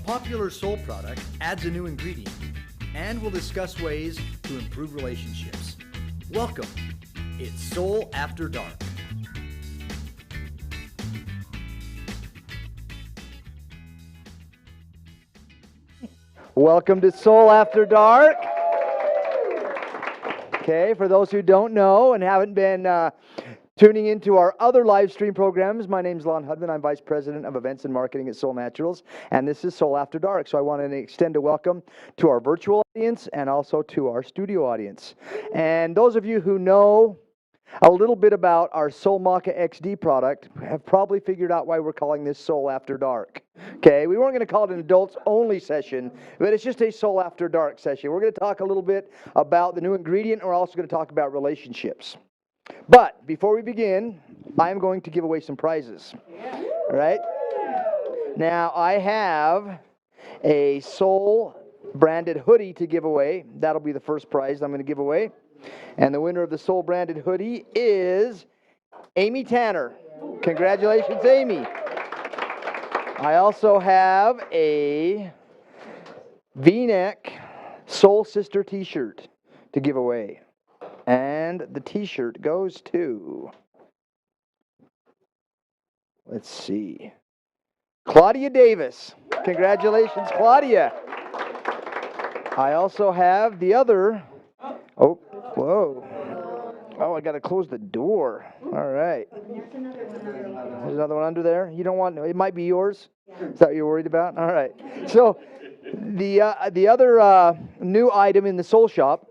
popular Solle product adds a new ingredient, and we'll discuss ways to improve relationships. Welcome. It's Solle After Dark. Welcome to Solle After Dark. Okay, for those who don't know and haven't been tuning into our other live stream programs, my name is Lon Hudman. I'm Vice President of Events and Marketing at Solle Naturals, and this is Solle After Dark. So I want to extend a welcome to our virtual audience and also to our studio audience. And those of you who know a little bit about our Solle Maca XD product have probably figured out why we're calling this Solle After Dark. Okay, we weren't going to call it an adults only session, but it's just a Solle After Dark session. We're going to talk a little bit about the new ingredient, and we're also going to talk about relationships. But before we begin, I'm going to give away some prizes. All right? Now, I have a Solle branded hoodie to give away. That'll be the first prize I'm going to give away. And the winner of the Solle branded hoodie is Amy Tanner. Congratulations, Amy. I also have a V-neck Solle Sister t-shirt to give away. And the t-shirt goes to, let's see, Claudia Davis. Congratulations, Claudia. I also have the other, oh, I got to close the door. All right. There's another one under there. You don't want, it might be yours. Is that what you're worried about? All right. So the other new item in the Solle shop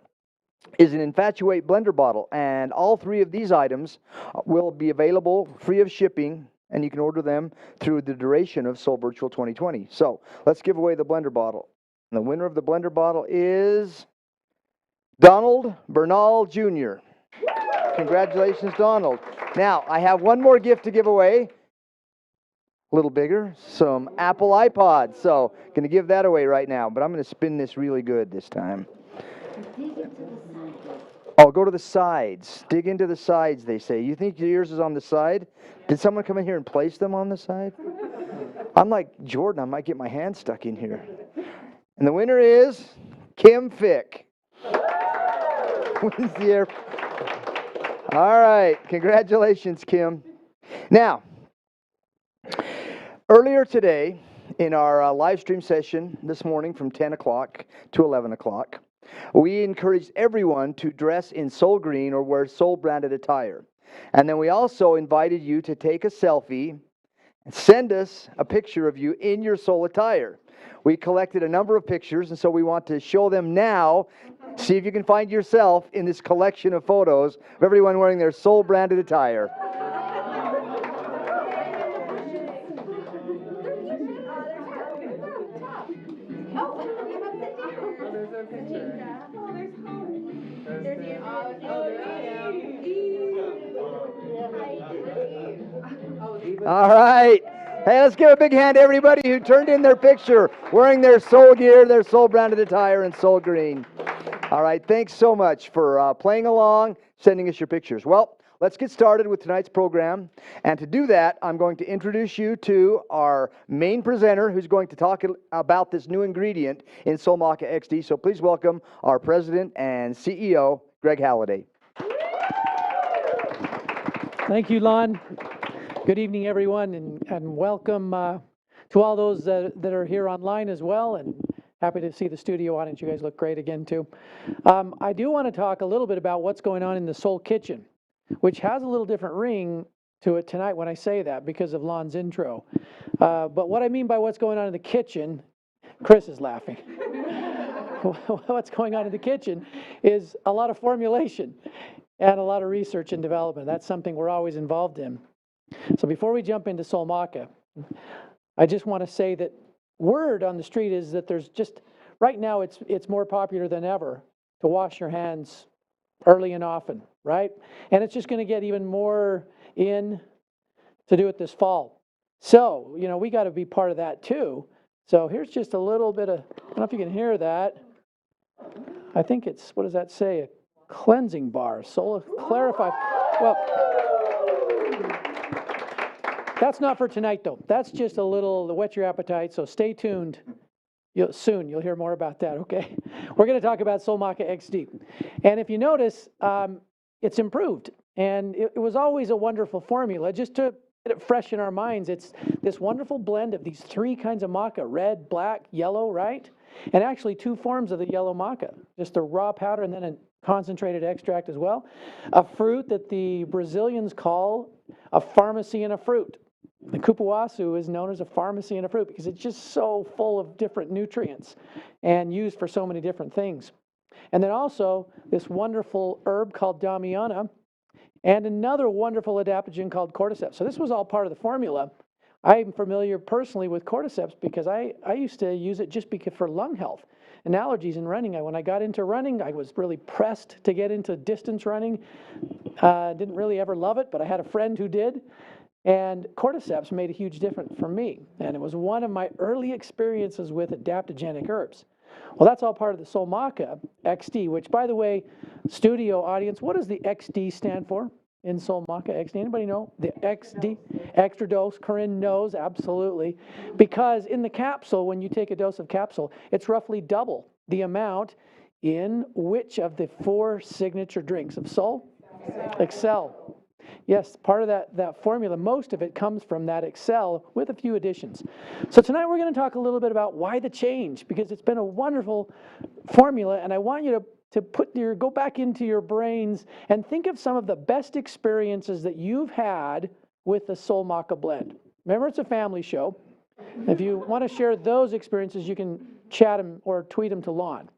is an Infatuate blender bottle, and all three of these items will be available free of shipping, and you can order them through the duration of SolleVirtual2020. So let's give away the blender bottle. And the winner of the blender bottle is Donald Bernal Jr. Congratulations, Donald. Now, I have one more gift to give away. A little bigger, some Apple iPods. So, going to give that away right now, but I'm going to spin this really good this time. Oh, go to the sides. Dig into the sides, they say. You think yours is on the side? Did someone come in here and place them on the side? I'm like Jordan. I might get my hand stuck in here. And the winner is Kim Fick. Wins the air. All right. Congratulations, Kim. Now, earlier today in our live stream session this morning from 10 o'clock to 11 o'clock, we encouraged everyone to dress in Solle green or wear Solle branded attire. And then we also invited you to take a selfie and send us a picture of you in your Solle attire. We collected a number of pictures, and so we want to show them now. See if you can find yourself in this collection of photos of everyone wearing their Solle branded attire. All right. Hey, let's give a big hand to everybody who turned in their picture wearing their Solle gear, their Solle branded attire, and Solle green. All right. Thanks so much for playing along, sending us your pictures. Well, let's get started with tonight's program. And to do that, I'm going to introduce you to our main presenter who's going to talk about this new ingredient in Solle Maca XD. So please welcome our president and CEO, Greg Halliday. Thank you, Lon. Good evening, everyone, and welcome to all those that are here online as well, and happy to see the studio audience. You guys look great again, too. I do want to talk a little bit about what's going on in the Solle kitchen, which has a little different ring to it tonight when I say that because of Lon's intro. But what I mean by what's going on in the kitchen, Chris is laughing. What's going on in the kitchen is a lot of formulation and a lot of research and development. That's something we're always involved in. So before we jump into Solle Maca, I just want to say that word on the street is that there's just, right now it's more popular than ever to wash your hands early and often, right? And it's just going to get even more in to do it this fall. So, you know, we got to be part of that too. So here's just a little bit of, I don't know if you can hear that. I think it's, what does that say? A cleansing bar. Solle Clarify. Well, that's not for tonight though. That's just a little to whet your appetite. So stay tuned Soon, you'll hear more about that, okay? We're going to talk about Solle Maca XD. And if you notice, it's improved. And it was always a wonderful formula. Just to get it fresh in our minds, it's this wonderful blend of these three kinds of maca, red, black, yellow, right? And actually 2 forms of the yellow maca, just a raw powder and then a concentrated extract as well. A fruit that the Brazilians call a pharmacy in a fruit. The cupuaçu is known as a pharmacy in a fruit because it's just so full of different nutrients and used for so many different things. And then also this wonderful herb called damiana and another wonderful adaptogen called cordyceps. So this was all part of the formula. I'm familiar personally with cordyceps because I used to use it just because for lung health and allergies in running. When I got into running, I was really pressed to get into distance running. Didn't really ever love it, but I had a friend who did. And cordyceps made a huge difference for me. And it was one of my early experiences with adaptogenic herbs. Well, that's all part of the Solle Maca XD, which, by the way, studio audience, what does the XD stand for in Solle Maca XD? Anybody know? The XD, extra dose. Corinne knows, absolutely. Because in the capsule, when you take a dose of capsule, it's roughly double the amount in which of the 4 signature drinks of Solle? Excel. Yes, part of that formula, most of it comes from that Excel with a few additions. So tonight we're going to talk a little bit about why the change, because it's been a wonderful formula, and I want you to go back into your brains and think of some of the best experiences that you've had with the Solle Maca blend. Remember, it's a family show. If you want to share those experiences, you can chat them or tweet them to Lon.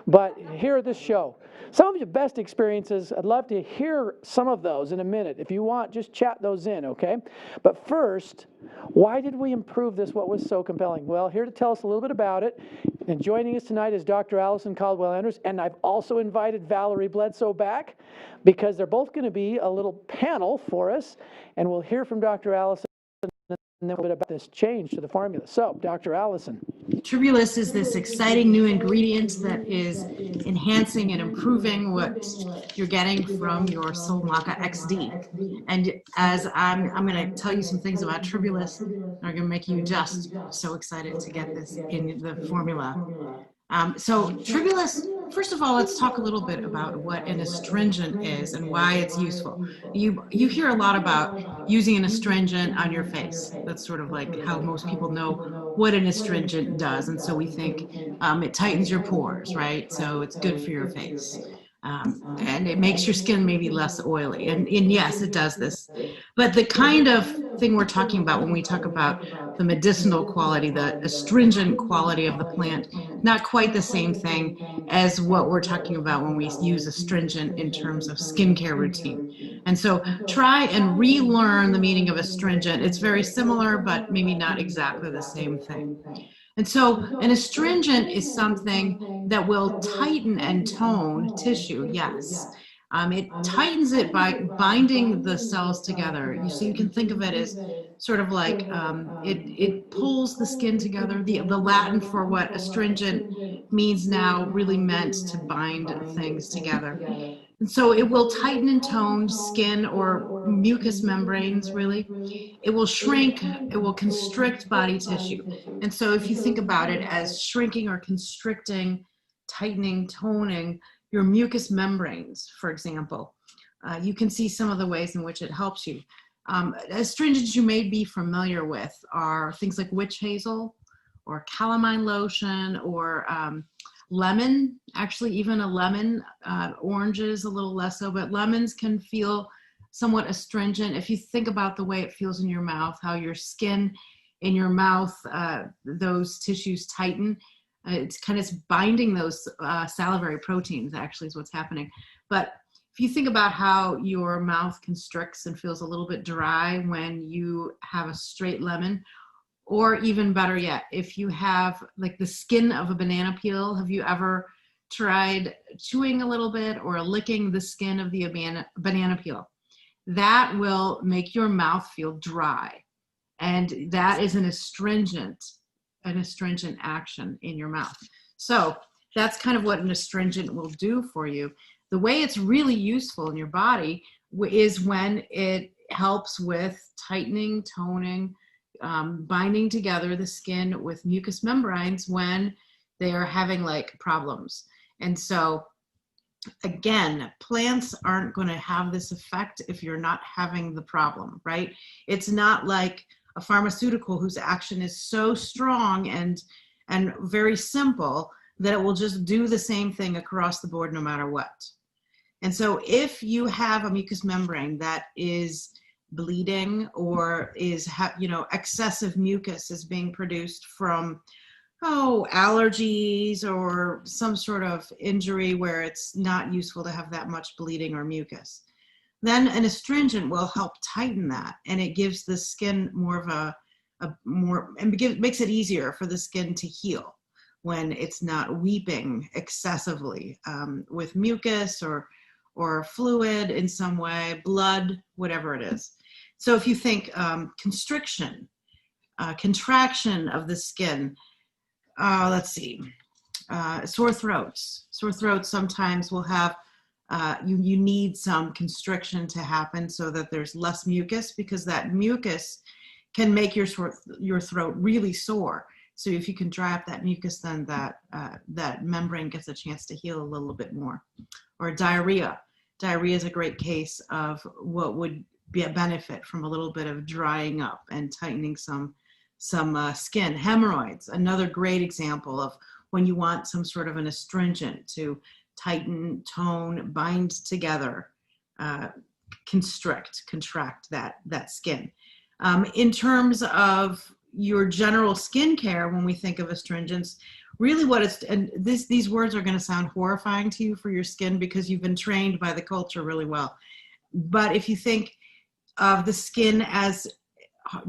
But here at this show, some of your best experiences, I'd love to hear some of those in a minute. If you want, just chat those in, okay? But first, why did we improve this? What was so compelling? Well, here to tell us a little bit about it, and joining us tonight is Dr. Allison Caldwell-Anders, and I've also invited Valerie Bledsoe back because they're both going to be a little panel for us, and we'll hear from Dr. Allison and then a bit about this change to the formula. So, Dr. Allison. Tribulus is this exciting new ingredient that is enhancing and improving what you're getting from your Solle Maca XD. And as I'm going to tell you some things about Tribulus that are going to make you just so excited to get this in the formula. So Tribulus, first of all, let's talk a little bit about what an astringent is and why it's useful. You hear a lot about using an astringent on your face. That's sort of like how most people know what an astringent does. And so we think it tightens your pores, right? So it's good for your face. And it makes your skin maybe less oily. And yes, it does this. But the kind of thing we're talking about when we talk about the medicinal quality, the astringent quality of the plant, not quite the same thing as what we're talking about when we use astringent in terms of skincare routine. And so try and relearn the meaning of astringent. It's very similar, but maybe not exactly the same thing. And so an astringent is something that will tighten and tone tissue, yes. It tightens it by binding the cells together. So you can think of it as sort of like it pulls the skin together. The Latin for what astringent means now really meant to bind things together. And so it will tighten and tone skin or mucous membranes, really. It will shrink, it will constrict body tissue. And so if you think about it as shrinking or constricting, tightening, toning your mucous membranes, for example, you can see some of the ways in which it helps you. Astringents you may be familiar with are things like witch hazel or calamine lotion or lemon, actually even a lemon. Oranges a little less so, but lemons can feel somewhat astringent. If you think about the way it feels in your mouth, how your skin in your mouth, those tissues tighten, it's kind of binding those salivary proteins actually is what's happening. But if you think about how your mouth constricts and feels a little bit dry when you have a straight lemon, or even better yet, if you have like the skin of a banana peel, have you ever tried chewing a little bit or licking the skin of the banana peel? That will make your mouth feel dry. And that is an astringent action in your mouth. So that's kind of what an astringent will do for you. The way it's really useful in your body is when it helps with tightening, toning, binding together the skin with mucous membranes when they are having like problems. And so again, plants aren't going to have this effect if you're not having the problem, right? It's not like a pharmaceutical whose action is so strong and very simple that it will just do the same thing across the board no matter what. And so if you have a mucous membrane that is bleeding or is, excessive mucus is being produced from, allergies or some sort of injury where it's not useful to have that much bleeding or mucus, then an astringent will help tighten that, and it gives the skin more of makes it easier for the skin to heal when it's not weeping excessively with mucus or fluid in some way, blood, whatever it is. So if you think constriction, contraction of the skin, let's see, sore throats. Sore throats sometimes will have, you need some constriction to happen so that there's less mucus, because that mucus can make your throat really sore. So if you can dry up that mucus, then that membrane gets a chance to heal a little bit more. Or diarrhea. Diarrhea is a great case of what would be a benefit from a little bit of drying up and tightening some skin. Hemorrhoids, another great example of when you want some sort of an astringent to tighten, tone, bind together, contract that skin. In terms of your general skin care, when we think of astringents, really these words are going to sound horrifying to you for your skin because you've been trained by the culture really well. But if you think of the skin as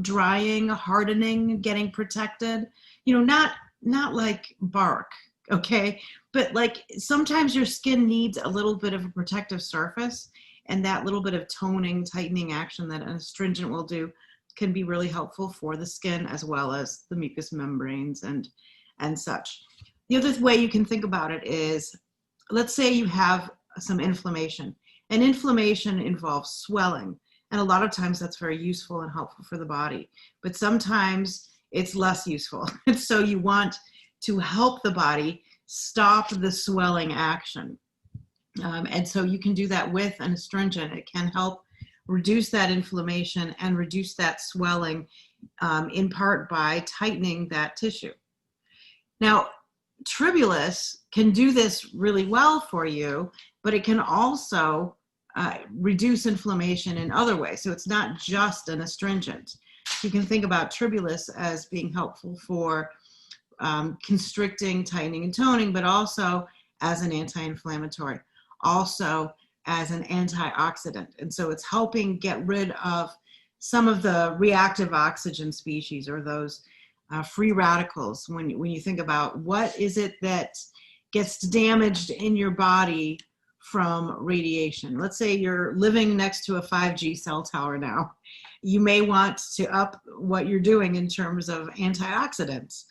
drying, hardening, getting protected, not like bark, okay? But like sometimes your skin needs a little bit of a protective surface, and that little bit of toning, tightening action that an astringent will do can be really helpful for the skin as well as the mucous membranes and such. The other way you can think about it is, let's say you have some inflammation, and inflammation involves swelling. And a lot of times that's very useful and helpful for the body, but sometimes it's less useful. And so you want to help the body stop the swelling action. And so you can do that with an astringent. It can help reduce that inflammation and reduce that swelling, in part by tightening that tissue. Now, Tribulus can do this really well for you, but it can also reduce inflammation in other ways. So it's not just an astringent. You can think about Tribulus as being helpful for constricting, tightening, and toning, but also as an anti-inflammatory, also as an antioxidant. And so it's helping get rid of some of the reactive oxygen species, or those free radicals. When you think about what is it that gets damaged in your body from radiation. Let's say you're living next to a 5G cell tower now. You may want to up what you're doing in terms of antioxidants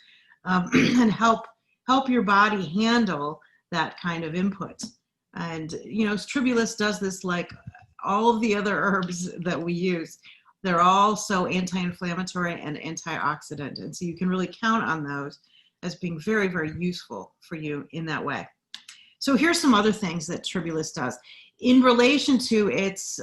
and help your body handle that kind of input. And, Tribulus does this like all of the other herbs that we use. They're all so anti-inflammatory and antioxidant. And so you can really count on those as being very, very useful for you in that way. So here's some other things that Tribulus does. In relation to its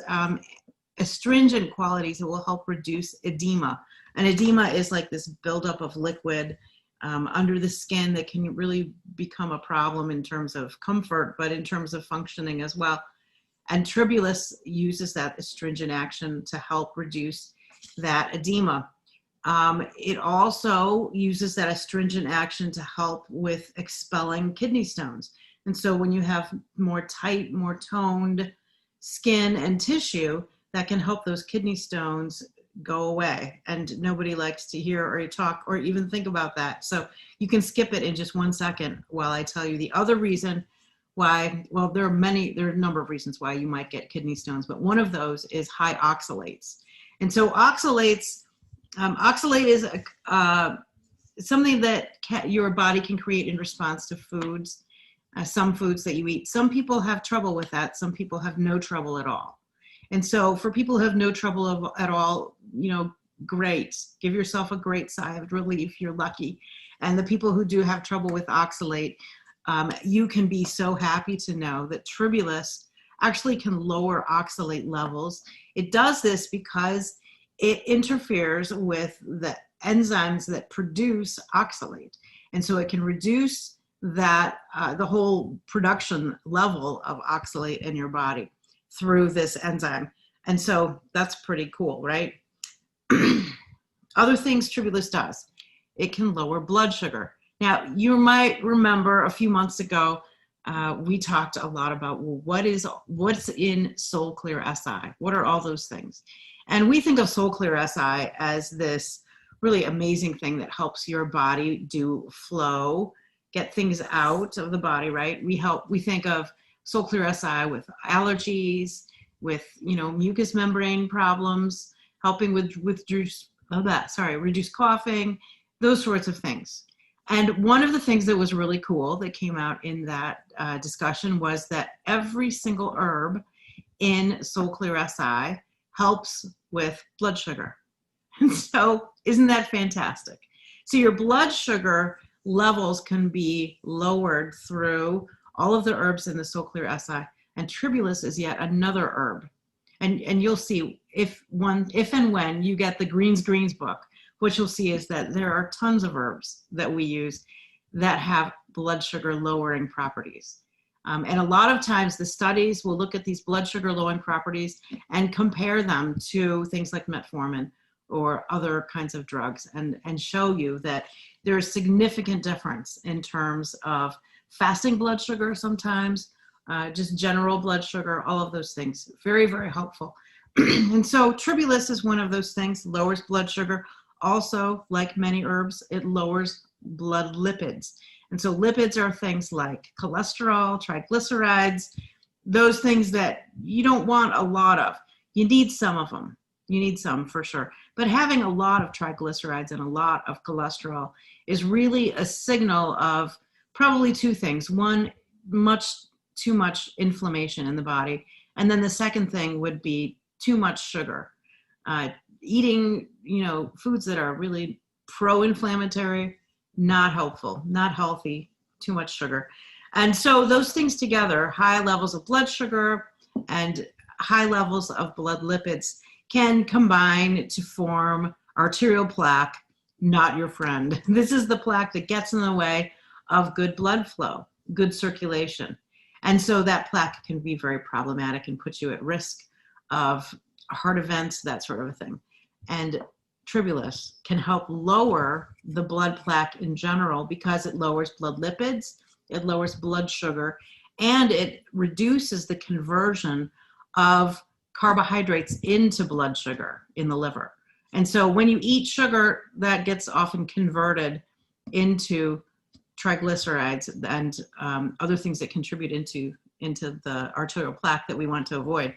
astringent qualities, it will help reduce edema. And edema is like this buildup of liquid under the skin that can really become a problem in terms of comfort, but in terms of functioning as well. And Tribulus uses that astringent action to help reduce that edema. It also uses that astringent action to help with expelling kidney stones. And so when you have more tight, more toned skin and tissue, that can help those kidney stones go away. And nobody likes to hear or talk or even think about that. So you can skip it in just 1 second while I tell you the other reason why. Well, there are a number of reasons why you might get kidney stones, but one of those is high oxalates. And so oxalate is something that your body can create in response to foods. Some foods that you eat. Some people have trouble with that. Some people have no trouble at all. And so for people who have no trouble at all, great. Give yourself a great sigh of relief. You're lucky. And the people who do have trouble with oxalate, you can be so happy to know that Tribulus actually can lower oxalate levels. It does this because it interferes with the enzymes that produce oxalate. And so it can reduce that, the whole production level of oxalate in your body through this enzyme. And so that's pretty cool, right? Other things Tribulus does, it can lower blood sugar. Now, you might remember a few months ago, we talked a lot about, well, what's in SolleClear SI? What are all those things? And we think of SolleClear SI as this really amazing thing that helps your body do flow, get things out of the body, right? We think of SolleClear SI with allergies, with, mucous membrane problems, helping with reduce coughing, those sorts of things. And one of the things that was really cool that came out in that discussion was that every single herb in SolleClear SI helps with blood sugar. And so isn't that fantastic? So your blood sugar levels can be lowered through all of the herbs in the SolleClear SI, and Tribulus is yet another herb. And you'll see if and when you get the Greens book, what you'll see is that there are tons of herbs that we use that have blood sugar lowering properties. And a lot of times the studies will look at these blood sugar lowering properties and compare them to things like metformin or other kinds of drugs, and show you that there's significant difference in terms of fasting blood sugar sometimes, just general blood sugar, all of those things. Very, very helpful. And so Tribulus is one of those things, lowers blood sugar. Also, like many herbs, it lowers blood lipids. And so lipids are things like cholesterol, triglycerides, those things that you don't want a lot of. You need some of them. You need some for sure. But having a lot of triglycerides and a lot of cholesterol is really a signal of probably two things. One, too much inflammation in the body. And then the second thing would be too much sugar. Eating, foods that are really pro-inflammatory, not helpful, not healthy, too much sugar. And so those things together, high levels of blood sugar and high levels of blood lipids, can combine to form arterial plaque, not your friend. This is the plaque that gets in the way of good blood flow, good circulation. And so that plaque can be very problematic and put you at risk of heart events, that sort of a thing. And Tribulus can help lower the blood plaque in general because it lowers blood lipids, it lowers blood sugar, and it reduces the conversion of carbohydrates into blood sugar in the liver. And so when you eat sugar, that gets often converted into triglycerides and other things that contribute into the arterial plaque that we want to avoid.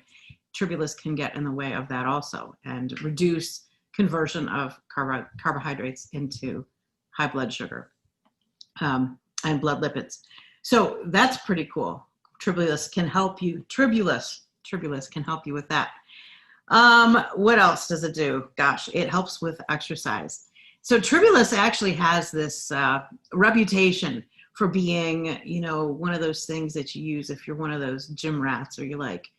Tribulus can get in the way of that also and reduce conversion of carbohydrates into high blood sugar and blood lipids. So that's pretty cool. Tribulus can help you. Tribulus can help you with that. What else does it do? Gosh, it helps with exercise. So Tribulus actually has this reputation for being, one of those things that you use if you're one of those gym rats, or you're like,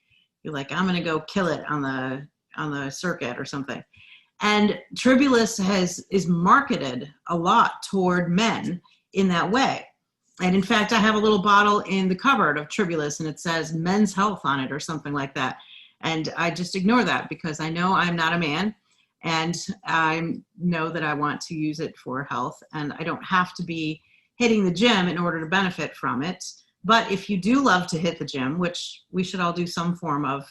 I'm going to go kill it on the circuit or something. And Tribulus is marketed a lot toward men in that way. And in fact, I have a little bottle in the cupboard of Tribulus, and it says Men's Health on it or something like that. And I just ignore that because I know I'm not a man, and I know that I want to use it for health, and I don't have to be hitting the gym in order to benefit from it. But if you do love to hit the gym, which we should all do some form of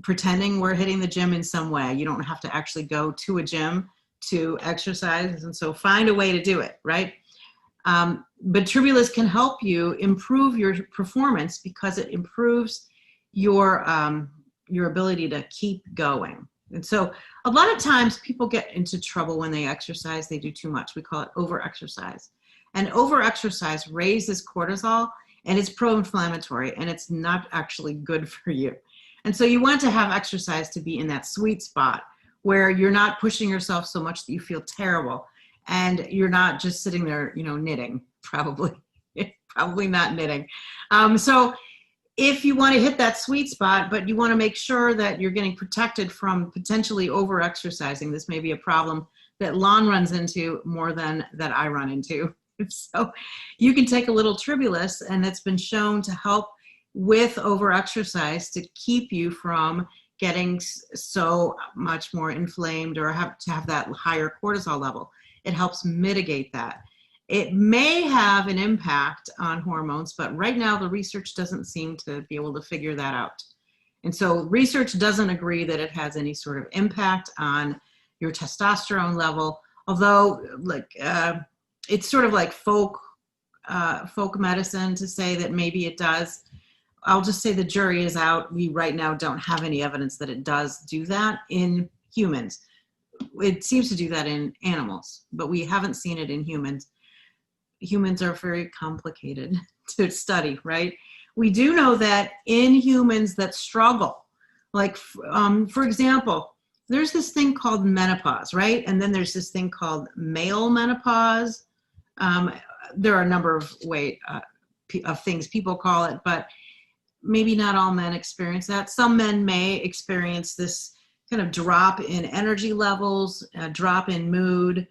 pretending we're hitting the gym in some way. You don't have to actually go to a gym to exercise, and so find a way to do it, right? But Tribulus can help you improve your performance because it improves your ability to keep going. And so a lot of times people get into trouble when they exercise. They do too much. We call it over-exercise. And over-exercise raises cortisol, and it's pro-inflammatory, and it's not actually good for you. And so you want to have exercise to be in that sweet spot where you're not pushing yourself so much that you feel terrible, and you're not just sitting there, knitting, probably. Probably not knitting. So if you want to hit that sweet spot, but you want to make sure that you're getting protected from potentially over-exercising, this may be a problem that Lon runs into more than that I run into. So you can take a little Tribulus, and it's been shown to help with over-exercise to keep you from getting so much more inflamed or have that higher cortisol level. It helps mitigate that. It may have an impact on hormones, but right now the research doesn't seem to be able to figure that out. And so research doesn't agree that it has any sort of impact on your testosterone level, although it's sort of like folk medicine to say that maybe it does. I'll just say the jury is out. We right now don't have any evidence that it does do that in humans. It seems to do that in animals, but we haven't seen it in humans. Humans are very complicated to study, right? We do know that in humans that struggle, like, for example, there's this thing called menopause, right? And then there's this thing called male menopause. There are a number of things people call it, but maybe not all men experience that. Some men may experience this kind of drop in energy levels, a drop in mood.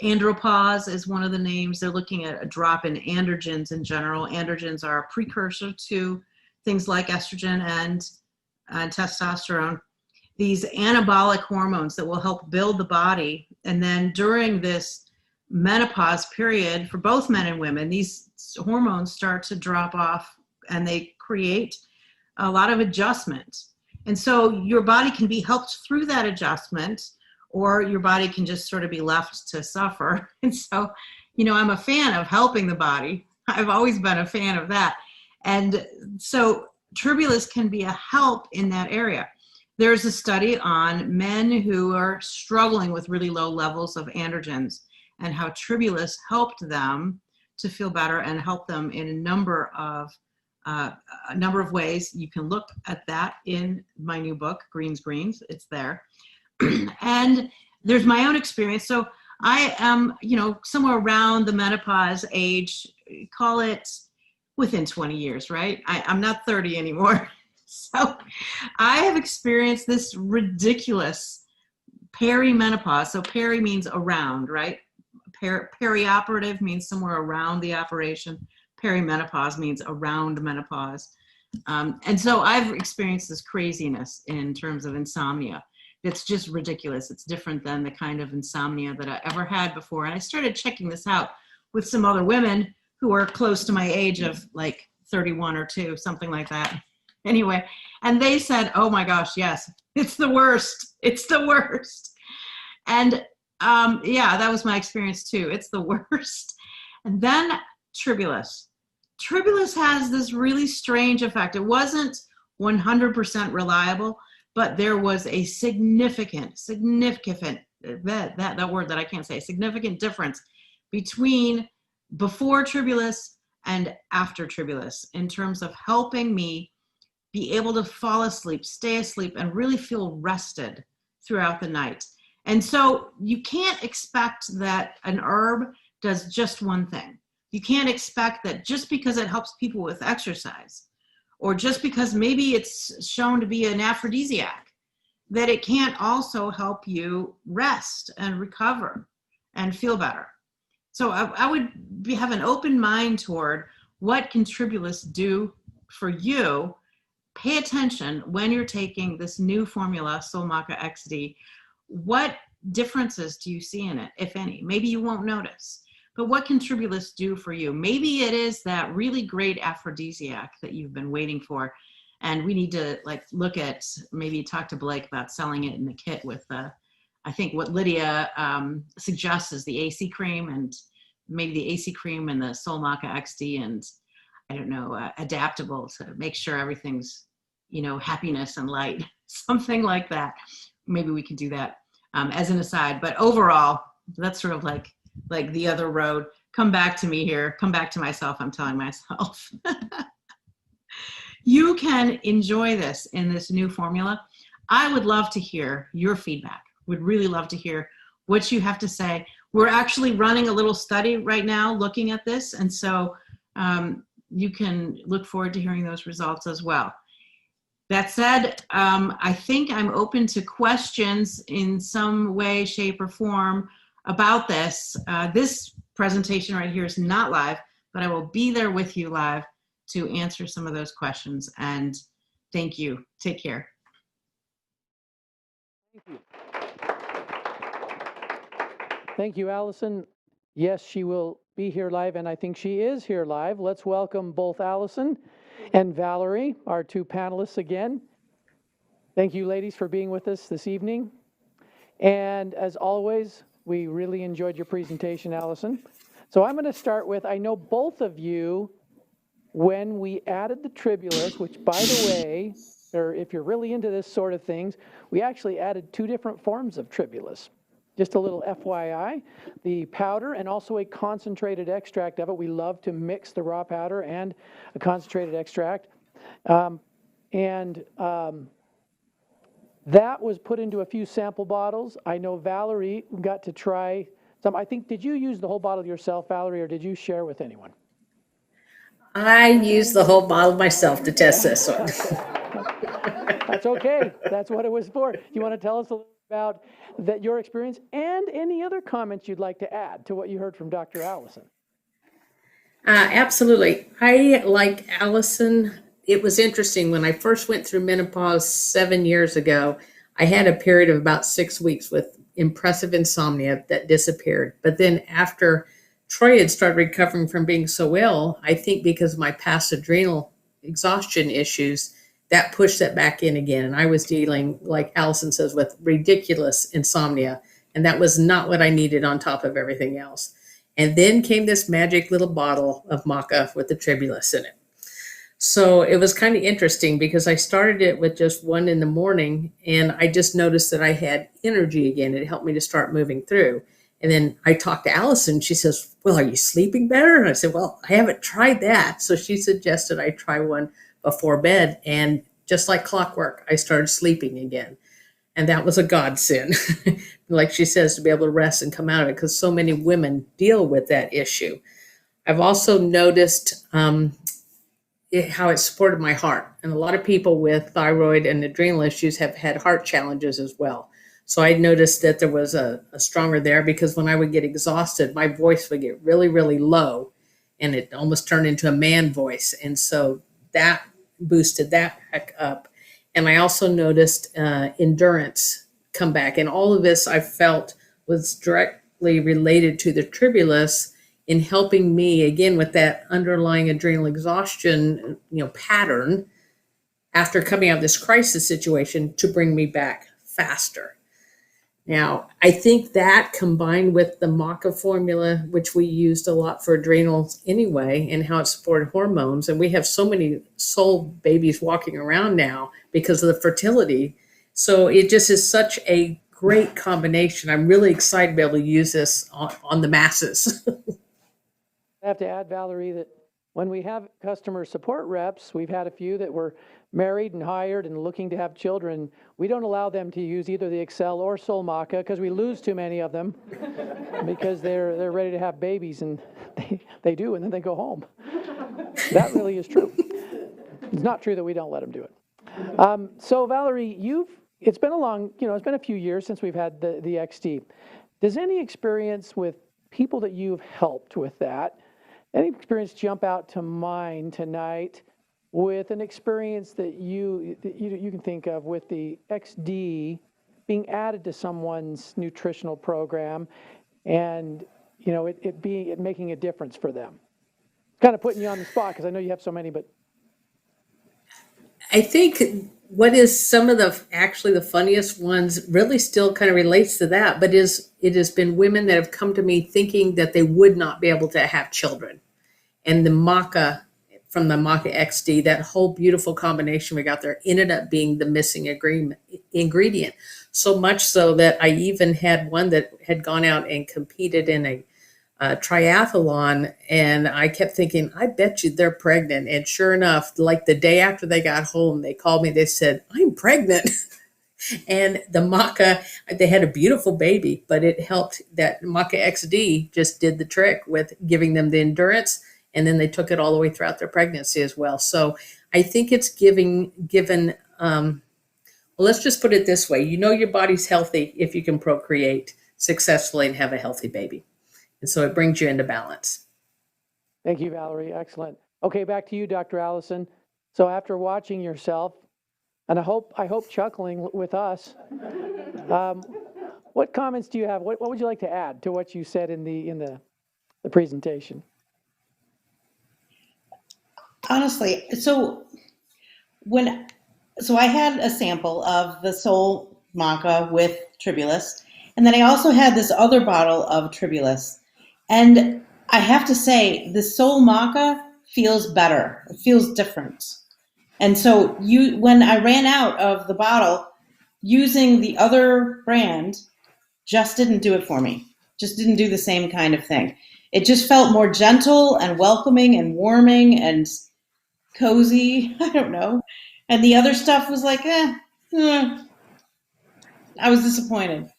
Andropause is one of the names. They're looking at a drop in androgens in general. Androgens are a precursor to things like estrogen and testosterone. These anabolic hormones that will help build the body. And then during this menopause period, for both men and women, these hormones start to drop off and they create a lot of adjustment. And so your body can be helped through that adjustment, or your body can just sort of be left to suffer. And so, I'm a fan of helping the body. I've always been a fan of that. And so Tribulus can be a help in that area. There's a study on men who are struggling with really low levels of androgens and how Tribulus helped them to feel better and help them in a number of ways. You can look at that in my new book, Greens. It's there. And there's my own experience. So I am, somewhere around the menopause age, call it within 20 years, right? I'm not 30 anymore. So I have experienced this ridiculous perimenopause. So peri means around, right? Perioperative means somewhere around the operation. Perimenopause means around menopause. And so I've experienced this craziness in terms of insomnia. It's just ridiculous. It's different than the kind of insomnia that I ever had before. And I started checking this out with some other women who are close to my age of like 31 or 2, something like that. Anyway, and they said, oh my gosh, yes, it's the worst. It's the worst. And that was my experience too. It's the worst. And then Tribulus. Tribulus has this really strange effect. It wasn't 100% reliable, but there was a significant, that word that I can't say, significant difference between before Tribulus and after Tribulus in terms of helping me be able to fall asleep, stay asleep, and really feel rested throughout the night. And so you can't expect that an herb does just one thing. You can't expect that just because it helps people with exercise, or just because maybe it's shown to be an aphrodisiac, that it can't also help you rest and recover and feel better. So I would have an open mind toward what can Tribulus do for you. Pay attention when you're taking this new formula, Solle Maca XD. What differences do you see in it, if any? Maybe you won't notice. But what can Tribulus do for you? Maybe it is that really great aphrodisiac that you've been waiting for. And we need to look at, maybe talk to Blake about selling it in the kit with I think what Lydia suggests is the AC cream, and maybe the AC cream and the Solle Maca XD, and I don't know, adaptable to make sure everything's, happiness and light, something like that. Maybe we can do that as an aside. But overall, that's sort of like the other road. Come back to me here. Come back to myself, I'm telling myself. You can enjoy this in this new formula. I would love to hear your feedback. Would really love to hear what you have to say. We're actually running a little study right now looking at this, and so you can look forward to hearing those results as well. That said, I think I'm open to questions in some way, shape, or form about this. This presentation right here is not live, but I will be there with you live to answer some of those questions. And thank you. Take care. Thank you. Thank you, Allison. Yes, she will be here live, and I think she is here live. Let's welcome both Allison and Valerie, our two panelists again. Thank you, ladies, for being with us this evening. And as always, we really enjoyed your presentation, Allison. So I'm going to start with, I know both of you, when we added the tribulus, which, by the way, or if you're really into this sort of things, we actually added two different forms of tribulus. Just a little FYI, the powder and also a concentrated extract of it. We love to mix the raw powder and a concentrated extract. That was put into a few sample bottles. I know Valerie got to try some. I think, did you use the whole bottle yourself, Valerie, or did you share with anyone? I used the whole bottle myself to test this one. That's okay. That's what it was for. Do you want to tell us a little about your experience and any other comments you'd like to add to what you heard from Dr. Allison? Absolutely. I, like Allison, it was interesting. When I first went through menopause 7 years ago, I had a period of about 6 weeks with impressive insomnia that disappeared. But then after Troy had started recovering from being so ill, I think because of my past adrenal exhaustion issues, that pushed that back in again. And I was dealing, like Allison says, with ridiculous insomnia. And that was not what I needed on top of everything else. And then came this magic little bottle of maca with the tribulus in it. So it was kind of interesting because I started it with just one in the morning, and I just noticed that I had energy again. It helped me to start moving through. And then I talked to Allison. She says, well, are you sleeping better? And I said, well, I haven't tried that. So she suggested I try one before bed. And just like clockwork, I started sleeping again. And that was a godsend, like she says, to be able to rest and come out of it, because so many women deal with that issue. I've also noticed how it supported my heart. And a lot of people with thyroid and adrenal issues have had heart challenges as well. So I noticed that there was a stronger there, because when I would get exhausted, my voice would get really, really low, and it almost turned into a man voice. And so that boosted that back up. And I also noticed endurance come back. And all of this I felt was directly related to the tribulus in helping me, again, with that underlying adrenal exhaustion, pattern after coming out of this crisis situation, to bring me back faster. Now, I think that combined with the maca formula, which we used a lot for adrenals anyway, and how it supported hormones, and we have so many Solle babies walking around now because of the fertility. So it just is such a great combination. I'm really excited to be able to use this on the masses. I have to add, Valerie, that when we have customer support reps, we've had a few that were married and hired and looking to have children. We don't allow them to use either the Excel or Solle maca because we lose too many of them because they're ready to have babies, and they do, and then they go home. That really is true. It's not true that we don't let them do it. So Valerie, it's been a few years since we've had the XD. Does any experience with people that you've helped with that, any experience jump out to mind tonight with an experience that you can think of with the XD being added to someone's nutritional program, and it making a difference for them? Kind of putting you on the spot because I know you have so many, but I think what is some of the funniest ones really still kind of relates to that, but it has been women that have come to me thinking that they would not be able to have children. And the maca, from the maca XD, that whole beautiful combination we got there ended up being the missing ingredient. So much so that I even had one that had gone out and competed in a triathlon, and I kept thinking, I bet you they're pregnant. And sure enough, like the day after they got home, they called me, they said, I'm pregnant. And the maca, they had a beautiful baby, but it helped. That maca XD just did the trick with giving them the endurance, and then they took it all the way throughout their pregnancy as well. So I think it's given. Well, let's just put it this way: you know your body's healthy if you can procreate successfully and have a healthy baby, and so it brings you into balance. Thank you, Valerie. Excellent. Okay, back to you, Dr. Allison. So after watching yourself, and I hope chuckling with us, what comments do you have? What would you like to add to what you said in the presentation? Honestly, so I had a sample of the Solle maca with Tribulus, and then I also had this other bottle of Tribulus, and I have to say the Solle maca feels better. It feels different. And so when I ran out of the bottle, using the other brand just didn't do it for me. Just didn't do the same kind of thing. It just felt more gentle and welcoming and warming and cozy. I don't know. And the other stuff was like, I was disappointed.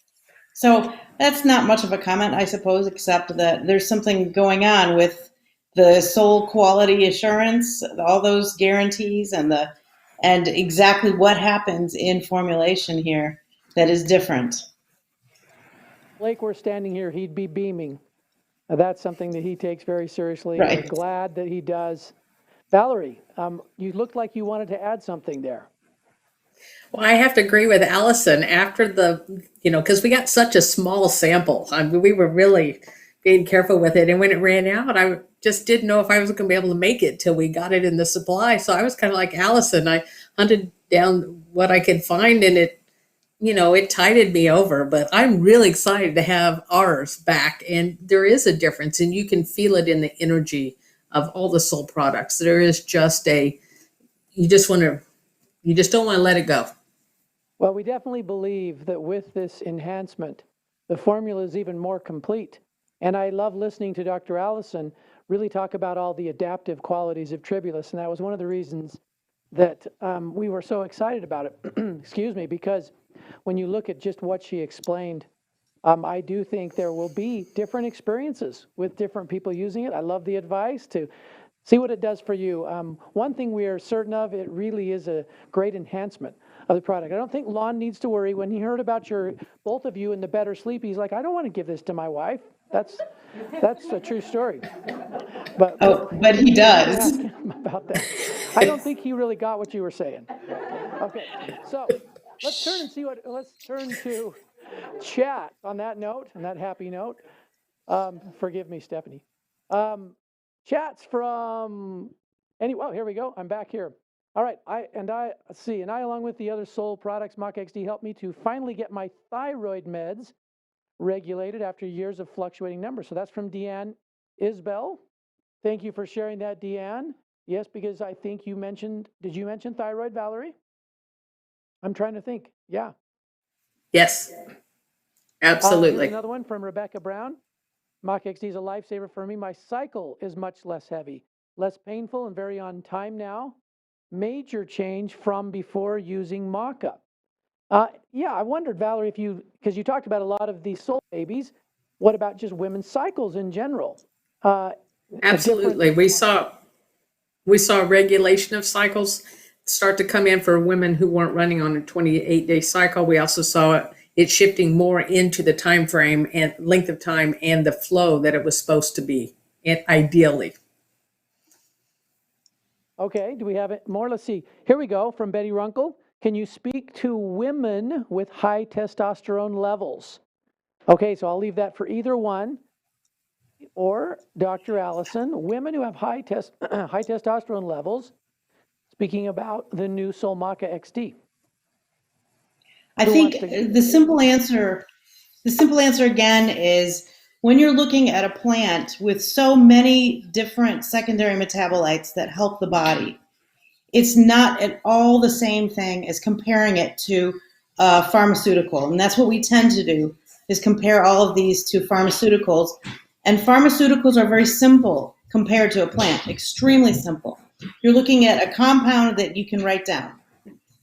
So that's not much of a comment, I suppose, except that there's something going on with the Solle quality assurance, all those guarantees, and exactly what happens in formulation here that is different. Blake were standing here, he'd be beaming. Now, that's something that he takes very seriously. Right. We're glad that he does. Valerie, you looked like you wanted to add something there. Well, I have to agree with Allison after because we got such a small sample. I mean, we were really being careful with it. And when it ran out, I just didn't know if I was going to be able to make it till we got it in the supply. So I was kind of like Allison. I hunted down what I could find, and it tided me over. But I'm really excited to have ours back. And there is a difference, and you can feel it in the energy of all the Solle products. There is just you just don't want to let it go. Well, we definitely believe that with this enhancement, the formula is even more complete. And I love listening to Dr. Allison really talk about all the adaptive qualities of Tribulus. And that was one of the reasons that we were so excited about it, excuse me, because when you look at just what she explained, I do think there will be different experiences with different people using it. I love the advice to see what it does for you. One thing we are certain of, it really is a great enhancement of the product. I don't think Lon needs to worry. When he heard about both of you in the better sleep, he's like, I don't want to give this to my wife. That's a true story. But he does. Ask him about that. I don't think he really got what you were saying. Okay, so let's turn to chat on that note, on that happy note. Forgive me, Stephanie. Chats from here we go. I'm back here. All right, I along with the other Solle products, Maca XD helped me to finally get my thyroid meds regulated after years of fluctuating numbers. So that's from Deanne Isbell. Thank you for sharing that, Deanne. Yes, because I think did you mention thyroid, Valerie? I'm trying to think. Yeah. Yes, absolutely. Here's another one from Rebecca Brown. Maca XD is a lifesaver for me. My cycle is much less heavy, less painful, and very on time now. Major change from before using Maca. I wondered, Valerie, because you talked about a lot of these Solle babies, what about just women's cycles in general? Absolutely. We saw regulation of cycles start to come in for women who weren't running on a 28-day cycle. We also saw it shifting more into the time frame and length of time and the flow that it was supposed to be, ideally. Okay, do we have it more? Let's see. Here we go from Betty Runkle. Can you speak to women with high testosterone levels? Okay, so I'll leave that for either one. Or Dr. Allison, women who have high testosterone levels, speaking about the new Solle Maca XD. I think the simple answer again is when you're looking at a plant with so many different secondary metabolites that help the body, it's not at all the same thing as comparing it to a pharmaceutical. And that's what we tend to do, is compare all of these to pharmaceuticals. And pharmaceuticals are very simple compared to a plant, extremely simple. You're looking at a compound that you can write down.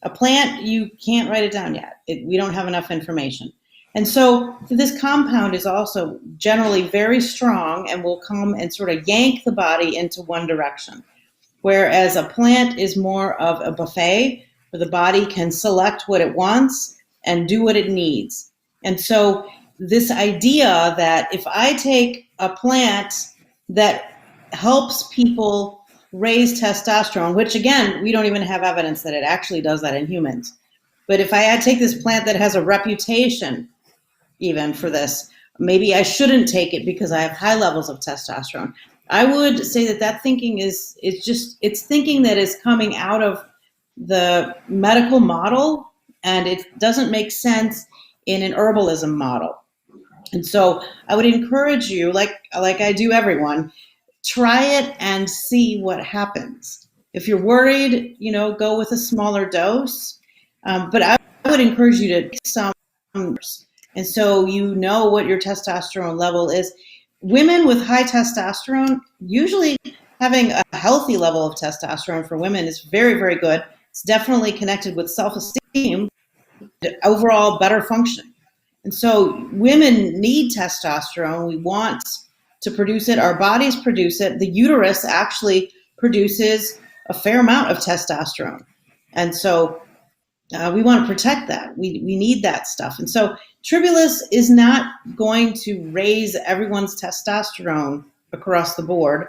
A plant, you can't write it down yet. We don't have enough information. And so this compound is also generally very strong and will come and sort of yank the body into one direction. Whereas a plant is more of a buffet where the body can select what it wants and do what it needs. And so this idea that if I take a plant that helps people raise testosterone, which again, we don't even have evidence that it actually does that in humans. But if I take this plant that has a reputation even for this, maybe I shouldn't take it because I have high levels of testosterone. I would say that thinking is it's thinking that is coming out of the medical model, and it doesn't make sense in an herbalism model. And so I would encourage you, like I do everyone, try it and see what happens. If you're worried, go with a smaller dose. But I would encourage you to take some, and so what your testosterone level is. Women with high testosterone, usually having a healthy level of testosterone for women is very, very good. It's definitely connected with self-esteem, overall better functioning. And so women need testosterone. We want to produce it. Our bodies produce it. The uterus actually produces a fair amount of testosterone. And so we want to protect that. We need that stuff. And so Tribulus is not going to raise everyone's testosterone across the board.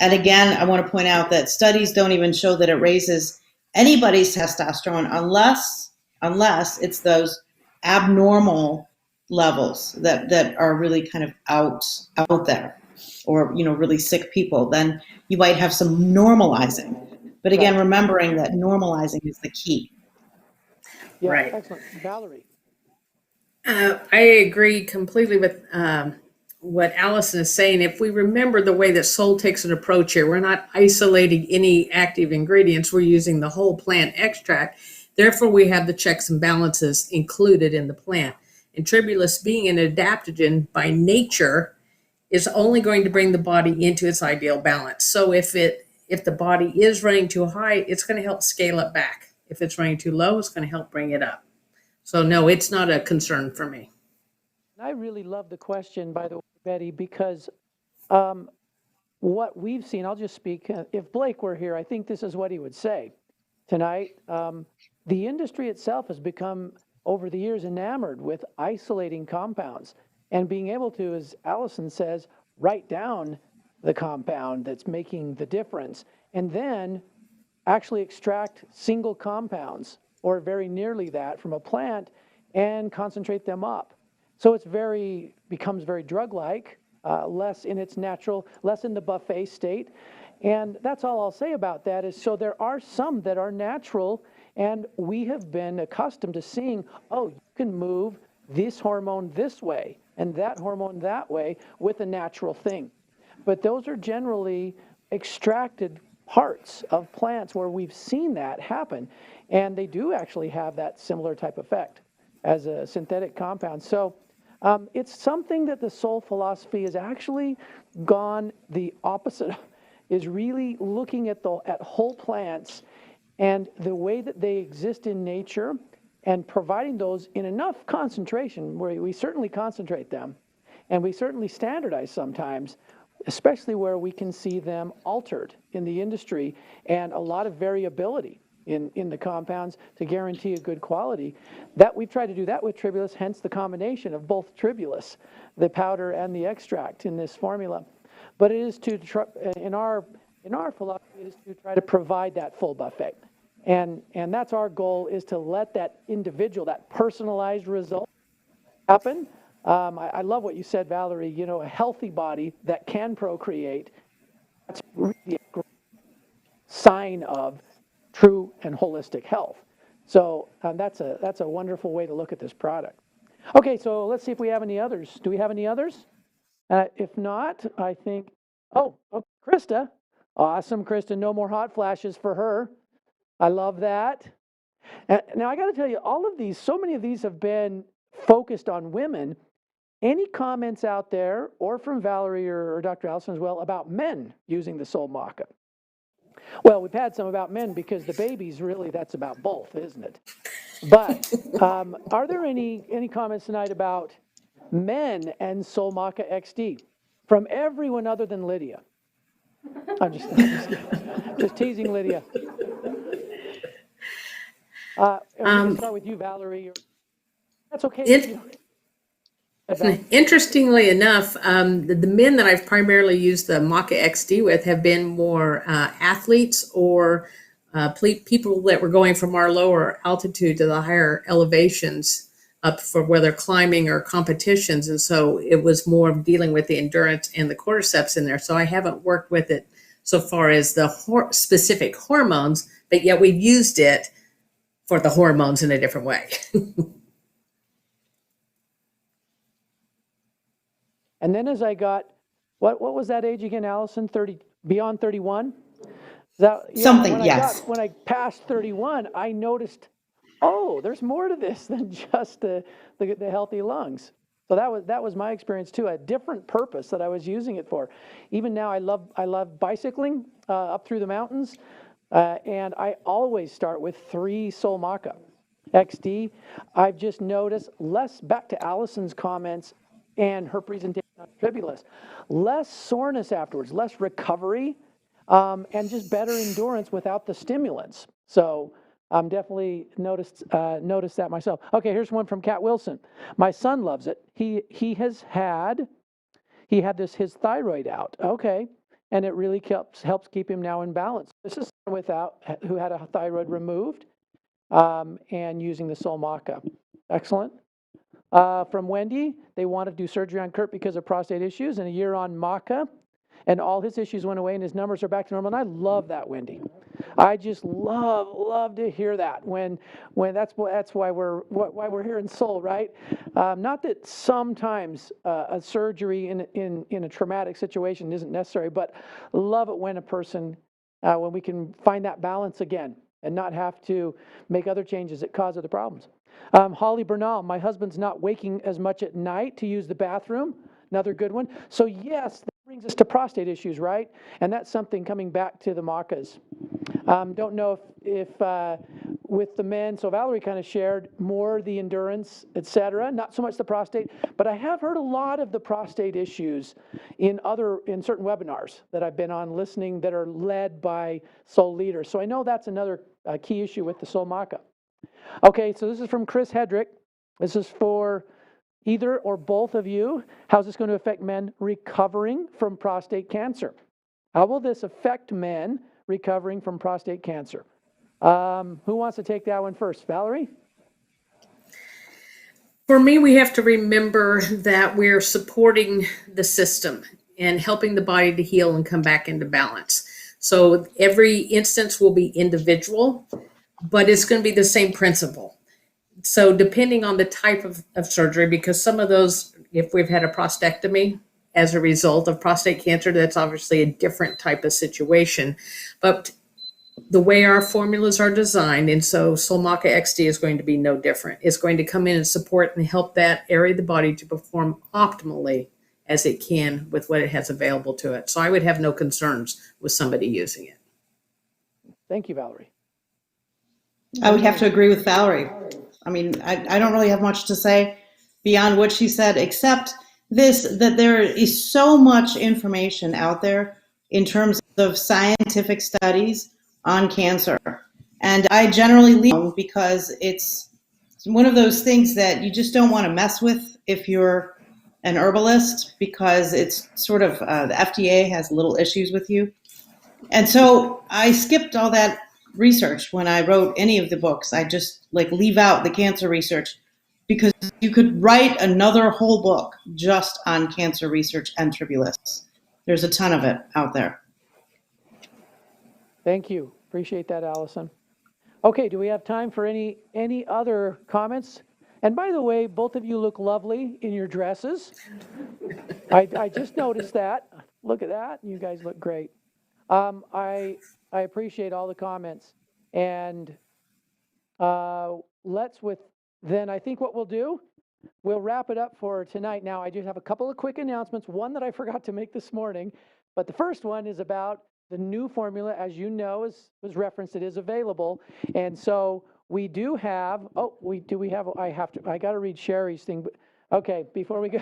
And again, I want to point out that studies don't even show that it raises anybody's testosterone unless it's those abnormal levels that are really kind of out there, or really sick people. Then you might have some normalizing. But again, remembering that normalizing is the key. Yeah, Right. excellent. Valerie. I agree completely with what Allison is saying. If we remember the way that Solle takes an approach here, we're not isolating any active ingredients. We're using the whole plant extract. Therefore, we have the checks and balances included in the plant. And Tribulus, being an adaptogen by nature, is only going to bring the body into its ideal balance. So if the body is running too high, it's going to help scale it back. If it's running too low, it's going to help bring it up. So no, it's not a concern for me. I really love the question, by the way, Betty, because what we've seen, I'll just speak, if Blake were here, I think this is what he would say tonight. The industry itself has become, over the years, enamored with isolating compounds and being able to, as Allison says, write down the compound that's making the difference, and then actually extract single compounds, or very nearly that, from a plant and concentrate them up. So it's becomes very drug-like, less in its natural, less in the buffet state. And that's all I'll say about that is, so there are some that are natural, and we have been accustomed to seeing, you can move this hormone this way and that hormone that way with a natural thing. But those are generally extracted parts of plants where we've seen that happen. And they do actually have that similar type effect as a synthetic compound. So it's something that the Solle philosophy has actually gone the opposite, is really looking at whole plants and the way that they exist in nature, and providing those in enough concentration where we certainly concentrate them, and we certainly standardize sometimes, especially where we can see them altered in the industry and a lot of variability in the compounds to guarantee a good quality. That we've tried to do that with Tribulus, hence the combination of both Tribulus, the powder and the extract in this formula. But it is in our philosophy, it is to try to provide that full buffet. And that's our goal, is to let that individual, that personalized result happen. I love what you said, Valerie, a healthy body that can procreate, that's really a great sign of true and holistic health. So that's a wonderful way to look at this product. Okay, so let's see if we have any others. Do we have any others? If not, I think, Krista. Awesome, Krista, no more hot flashes for her. I love that. Now, I got to tell you, so many of these have been focused on women. Any comments out there, or from Valerie or Dr. Allison as well, about men using the Solle Maca? Well, we've had some about men because the babies, really, that's about both, isn't it? But are there any comments tonight about men and Solle Maca XD from everyone other than Lydia? I'm just kidding. Just teasing Lydia. And we can start with you, Valerie. That's okay. Interestingly enough, the men that I've primarily used the Maca XD with have been more athletes or people that were going from our lower altitude to the higher elevations up for whether climbing or competitions. And so it was more dealing with the endurance and the cordyceps in there. So I haven't worked with it so far as the specific hormones, but yet we've used it for the hormones in a different way. And then as I got, what was that age again, Allison? 30, beyond 31? Something, yes. When I passed 31, I noticed, oh, there's more to this than just the healthy lungs. So that was my experience too, a different purpose that I was using it for. Even now, I love bicycling up through the mountains, and I always start with 3 Solle Maca XD. I've just noticed back to Allison's comments and her presentation on Tribulus, less soreness afterwards, less recovery, and just better endurance without the stimulants. So I'm definitely noticed that myself. Okay, here's one from Cat Wilson. My son loves it. He had his thyroid out. Okay, and it really helps keep him now in balance. This is who had a thyroid removed, and using the Solle Maca. Excellent. From Wendy, they wanted to do surgery on Kurt because of prostate issues, and a year on Maca, and all his issues went away and his numbers are back to normal. And I love that, Wendy. I just love to hear that. When that's why we're here in Solle, right? Not that sometimes a surgery in a traumatic situation isn't necessary, but love it when a person when we can find that balance again and not have to make other changes that cause other problems. Holly Bernal, my husband's not waking as much at night to use the bathroom. Another good one. So yes, that brings us to prostate issues, right? And that's something coming back to the Macas. Don't know if with the men, so Valerie kind of shared more the endurance, etc., not so much the prostate, but I have heard a lot of the prostate issues in certain webinars that I've been on listening that are led by Solle leaders. So I know that's another key issue with the Solle Maca. Okay, so this is from Chris Hedrick. This is for either or both of you. How's this going to affect men recovering from prostate cancer? How will this affect men recovering from prostate cancer? Who wants to take that one first? Valerie? For me, we have to remember that we're supporting the system and helping the body to heal and come back into balance. So every instance will be individual, but it's going to be the same principle. So depending on the type of surgery, because some of those, if we've had a prostatectomy as a result of prostate cancer, that's obviously a different type of situation. But the way our formulas are designed, and so Solle Maca XD is going to be no different. It's going to come in and support and help that area of the body to perform optimally as it can with what it has available to it. So I would have no concerns with somebody using it. Thank you, Valerie. I would have to agree with Valerie. I mean, I don't really have much to say beyond what she said, except that there is so much information out there in terms of scientific studies on cancer. And I generally leave them because it's one of those things that you just don't want to mess with if you're an herbalist, because it's sort of, the FDA has little issues with you. And so I skipped all that research when I wrote any of the books. I just leave out the cancer research, because you could write another whole book just on cancer research and Tribulus. There's a ton of it out there. Thank you. Appreciate that, Allison. Okay, do we have time for any other comments? And by the way, both of you look lovely in your dresses. I just noticed that. Look at that. You guys look great. I appreciate all the comments. And then I think what we'll do, we'll wrap it up for tonight. Now, I just have a couple of quick announcements. One that I forgot to make this morning, but the first one is about the new formula, as you know, was referenced, it is available. And so we do have, I got to read Sherry's thing, but okay, before we go.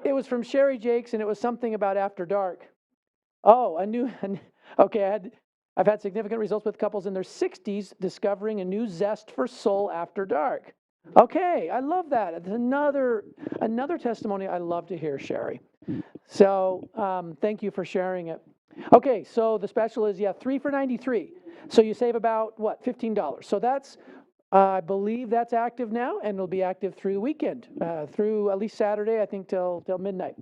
It was from Sherry Jakes, and it was something about After Dark. Oh, okay, I've had significant results with couples in their 60s discovering a new zest for soul after dark. Okay, I love that. It's another testimony I love to hear, Sherry. So thank you for sharing it. Okay, so the special is, 3 for $93. So you save about, what, $15. So that's, I believe that's active now, and it'll be active through the weekend, through at least Saturday, I think, till midnight.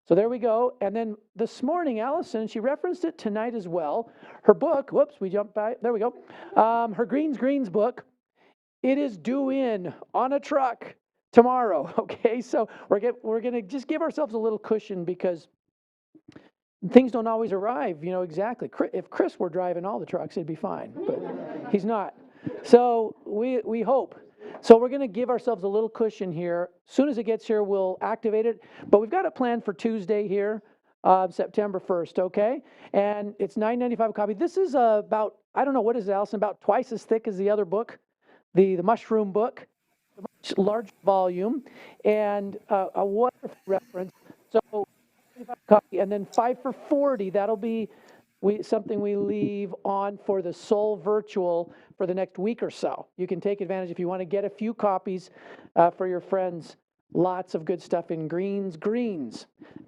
So there we go. And then this morning, Allison, she referenced it tonight as well. Her book, whoops, we jumped by, there we go. Her Greens book, it is due in on a truck tomorrow. Okay, so we're going to just give ourselves a little cushion because things don't always arrive, exactly. If Chris were driving all the trucks, it'd be fine, but he's not. So we hope. So we're going to give ourselves a little cushion here. As soon as it gets here, we'll activate it. But we've got it planned for Tuesday here, September 1st, okay? And it's $9.95 a copy. This is about, I don't know, what is it, Allison, about twice as thick as the other book, the mushroom book, a much larger volume, and a wonderful reference. So copy, and then 5 for $40. That'll be something we leave on for the Solle Virtual for the next week or so. You can take advantage if you want to get a few copies for your friends. Lots of good stuff in greens.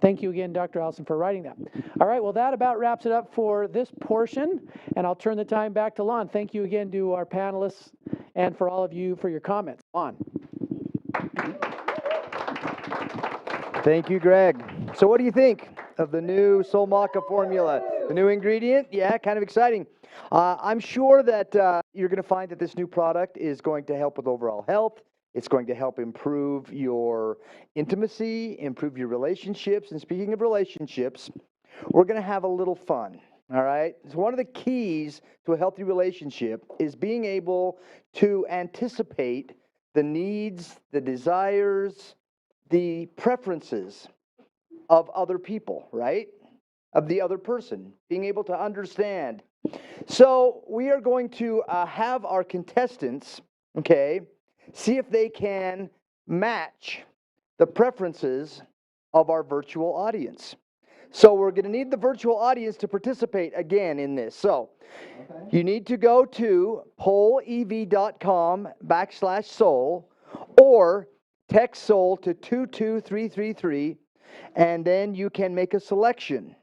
Thank you again, Dr. Allison, for writing that. All right, well, that about wraps it up for this portion, and I'll turn the time back to Lon. Thank you again to our panelists and for all of you for your comments. Lon. Thank you, Greg. So what do you think of the new Solle Maca formula? The new ingredient? Yeah, kind of exciting. I'm sure that you're going to find that this new product is going to help with overall health. It's going to help improve your intimacy, improve your relationships. And speaking of relationships, we're going to have a little fun. All right? So one of the keys to a healthy relationship is being able to anticipate the needs, the desires, the preferences of other people, right? Of the other person, being able to understand. So we are going to have our contestants, okay, see if they can match the preferences of our virtual audience. So we're going to need the virtual audience to participate again in this. So you need to go to pollev.com/Solle or text Solle to 22333, and then you can make a selection.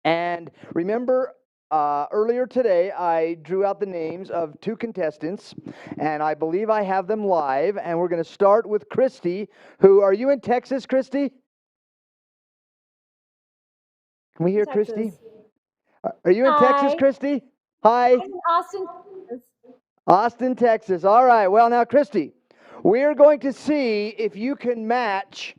And remember, earlier today, I drew out the names of 2 contestants, and I believe I have them live. And we're going to start with Christy, who, are you in Texas, Christy? Can we hear Texas. Christy? Are you in Texas, Christy? Hi. I'm in Austin, Texas. Austin, Texas. All right. Well, now, Christy, we're going to see if you can match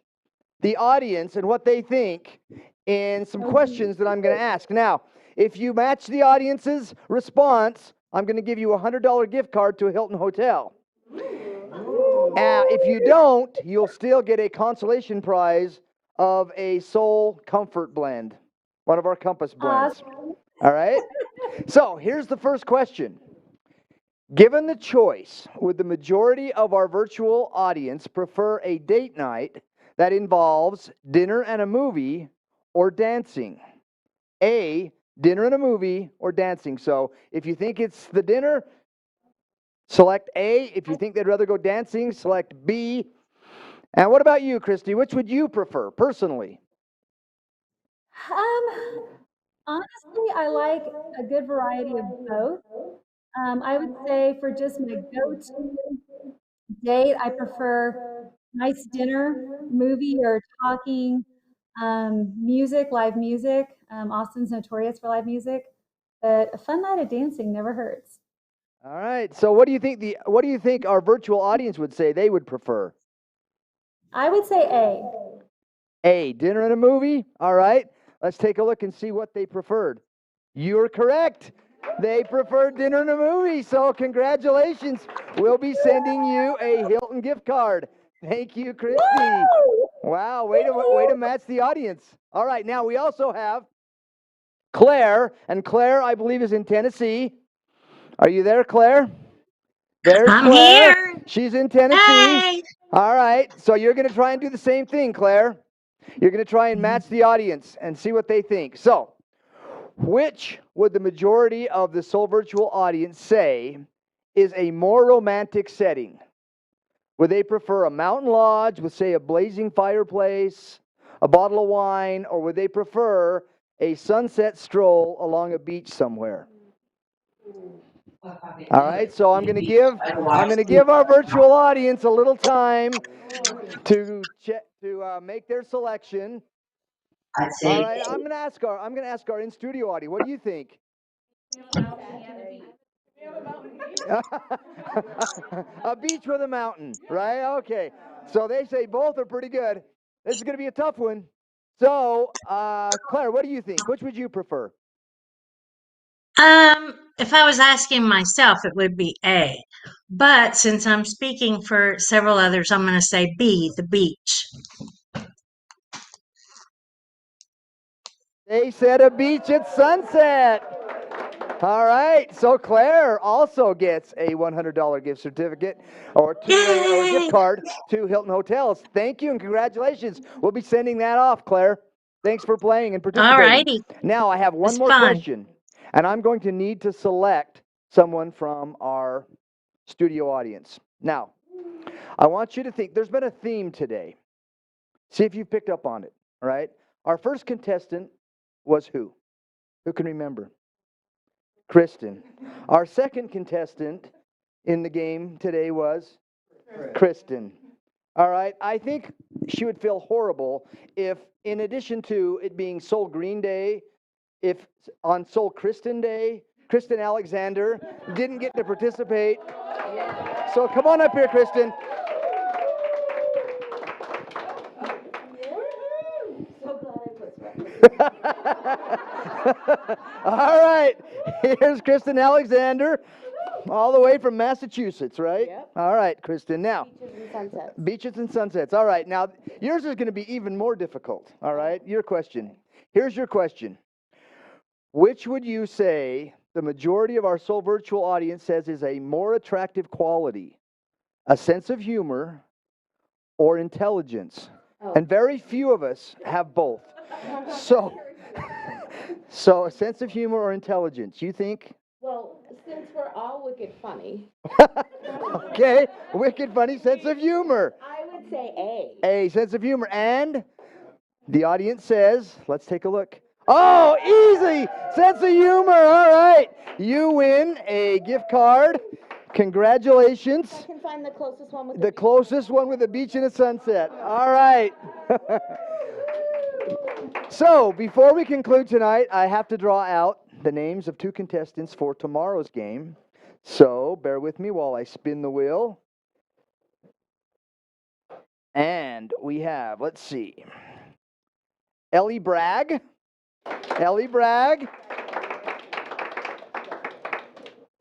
the audience and what they think in some questions that I'm going to ask. Now, if you match the audience's response, I'm going to give you a $100 gift card to a Hilton hotel. If you don't, you'll still get a consolation prize of a Solle Comfort Blend, one of our Compass blends. All right? So here's the first question. Given the choice, would the majority of our virtual audience prefer a date night that involves dinner and a movie or dancing? A, dinner and a movie or dancing. So if you think it's the dinner, select A. If you think they'd rather go dancing, select B. And what about you, Christy? Which would you prefer personally? Honestly, I like a good variety of both. I would say for just my go-to date, I prefer nice dinner, movie, or talking, music, live music. Austin's notorious for live music, but a fun night of dancing never hurts. All right. So what do you think our virtual audience would say they would prefer? I would say A. A, dinner and a movie. All right. Let's take a look and see what they preferred. You're correct. They preferred dinner and a movie. So congratulations. We'll be sending you a Hilton gift card. Thank you, Christy. Wow, way to match the audience. All right, now we also have Claire, and Claire, I believe, is in Tennessee. Are you there, Claire? There's I'm Claire. here. She's in Tennessee. Hey. All right, so you're going to try and do the same thing, Claire. You're going to try and match the audience and see what they think. So, which would the majority of the Soul Virtual audience say is a more romantic setting? Would they prefer a mountain lodge with, say, a blazing fireplace, a bottle of wine, or would they prefer a sunset stroll along a beach somewhere? All right, so I'm going to give our virtual audience a little time to make their selection. All right, I'm going to ask our in studio audience. What do you think? A beach with a mountain, right? Okay. So they say both are pretty good. This is going to be a tough one. So, Claire, what do you think? Which would you prefer? If I was asking myself, it would be A. But since I'm speaking for several others, I'm going to say B, the beach. They said a beach at sunset. All right, so Claire also gets a $100 gift certificate or a gift card to Hilton Hotels. Thank you and congratulations. We'll be sending that off, Claire. Thanks for playing and participating. All righty. Now I have one more question, and I'm going to need to select someone from our studio audience. Now, I want you to think, there's been a theme today. See if you've picked up on it, all right? Our first contestant was who? Who can remember? Kristen. Our second contestant in the game today was Kristen. All right. I think she would feel horrible if, in addition to it being Soul Green Day, if on Soul Kristen Day, Kristen Alexander didn't get to participate. So come on up here, Kristen. All right, here's Kristen Alexander, all the way from Massachusetts, right? Yep. All right, Kristen, now. Beaches and sunsets. Beaches and sunsets. All right, now, yours is going to be even more difficult, all right? Your question. Here's your question. Which would you say the majority of our Soul Virtual audience says is a more attractive quality? A sense of humor or intelligence? Oh. And very few of us have both. So a sense of humor or intelligence, you think? Well, since we're all wicked funny. Okay, wicked funny, sense of humor. I would say A. A, sense of humor. And the audience says, let's take a look. Oh, easy! Sense of humor, all right. You win a gift card. Congratulations. I can find the closest one with the closest one with a beach and a sunset. All right. So, before we conclude tonight, I have to draw out the names of two contestants for tomorrow's game. So, bear with me while I spin the wheel. And we have, let's see, Ellie Bragg.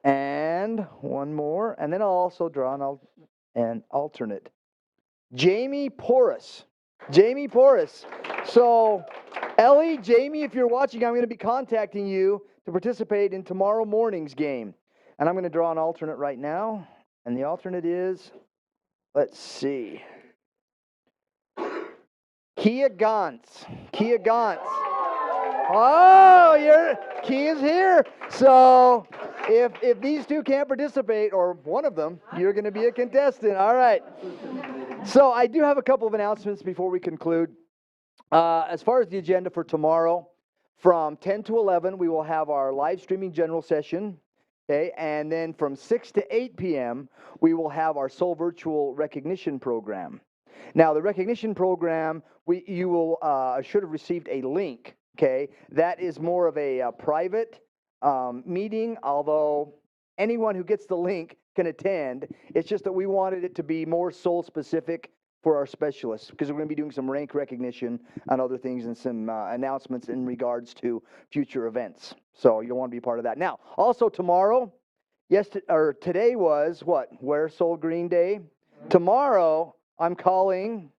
And one more. And then I'll also draw an alternate. Jamie Porras. So, Ellie, Jamie, if you're watching, I'm going to be contacting you to participate in tomorrow morning's game. And I'm going to draw an alternate right now. And the alternate is, let's see, Kia Gantz. Oh, Kia's here. So, if these two can't participate, or one of them, you're going to be a contestant. All right. So, I do have a couple of announcements before we conclude. As far as the agenda for tomorrow, from 10 to 11, we will have our live streaming general session. Okay, and then from 6 to 8 p.m., we will have our Soul Virtual recognition program. Now, the recognition program, you will should have received a link. Okay, that is more of a private meeting, although anyone who gets the link can attend. It's just that we wanted it to be more soul specific for our specialists, because we're going to be doing some rank recognition and other things and some announcements in regards to future events. So you'll want to be part of that. Now, also tomorrow, today was what? Wear Soul Green Day. Tomorrow, I'm calling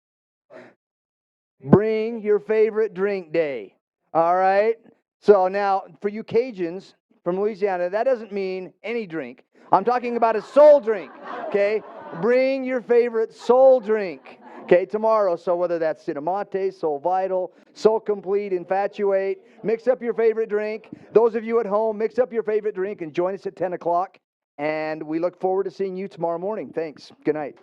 Bring Your Favorite Drink Day. All right? So now, for you Cajuns from Louisiana, that doesn't mean any drink. I'm talking about a soul drink, okay? Bring your favorite soul drink, okay, tomorrow. So whether that's Cinnamate, Soul Vital, Soul Complete, Infatuate, mix up your favorite drink. Those of you at home, mix up your favorite drink and join us at 10 o'clock. And we look forward to seeing you tomorrow morning. Thanks. Good night.